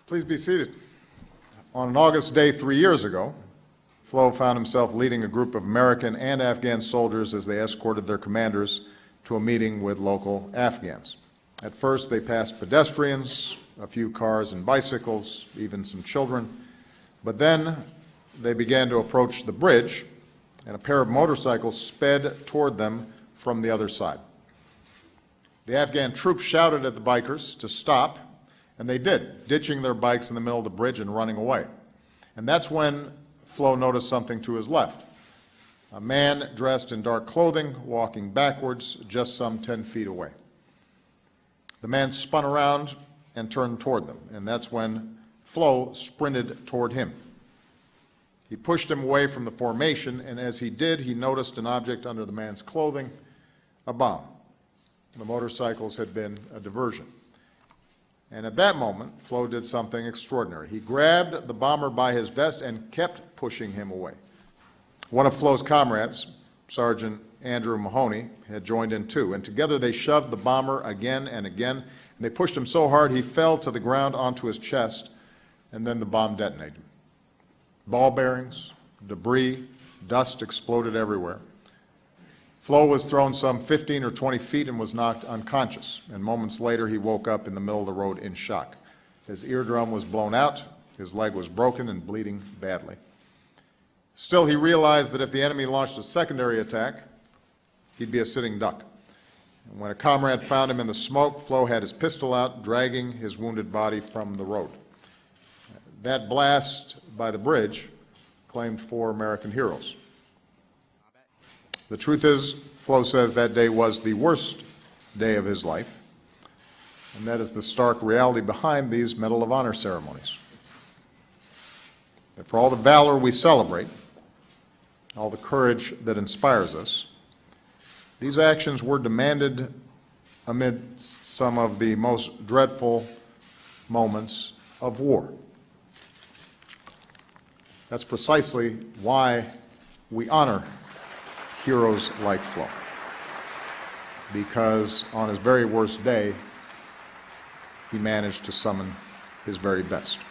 Please be seated. On an August day 3 years ago, Flo found himself leading a group of American and Afghan soldiers as they escorted their commanders to a meeting with local Afghans. At first, they passed pedestrians, a few cars and bicycles, even some children. But then they began to approach the bridge, and a pair of motorcycles sped toward them from the other side. The Afghan troops shouted at the bikers to stop, and they did, ditching their bikes in the middle of the bridge and running away. And that's when Flo noticed something to his left. A man dressed in dark clothing, walking backwards just some 10 feet away. The man spun around and turned toward them, and that's when Flo sprinted toward him. He pushed him away from the formation, and as he did, he noticed an object under the man's clothing, a bomb. The motorcycles had been a diversion. And at that moment, Flo did something extraordinary. He grabbed the bomber by his vest and kept pushing him away. One of Flo's comrades, Sergeant Andrew Mahoney, had joined in too, and together they shoved the bomber again and again, and they pushed him so hard he fell to the ground onto his chest, and then the bomb detonated. Ball bearings, debris, dust exploded everywhere. Flo was thrown some 15 or 20 feet and was knocked unconscious, and moments later he woke up in the middle of the road in shock. His eardrum was blown out, his leg was broken and bleeding badly. Still, he realized that if the enemy launched a secondary attack, he'd be a sitting duck. And when a comrade found him in the smoke, Flo had his pistol out, dragging his wounded body from the road. That blast by the bridge claimed 4 American heroes. The truth is, Flo says that day was the worst day of his life, and that is the stark reality behind these Medal of Honor ceremonies. That for all the valor we celebrate, all the courage that inspires us, these actions were demanded amid some of the most dreadful moments of war. That's precisely why we honor heroes like Flo, because on his very worst day, he managed to summon his very best.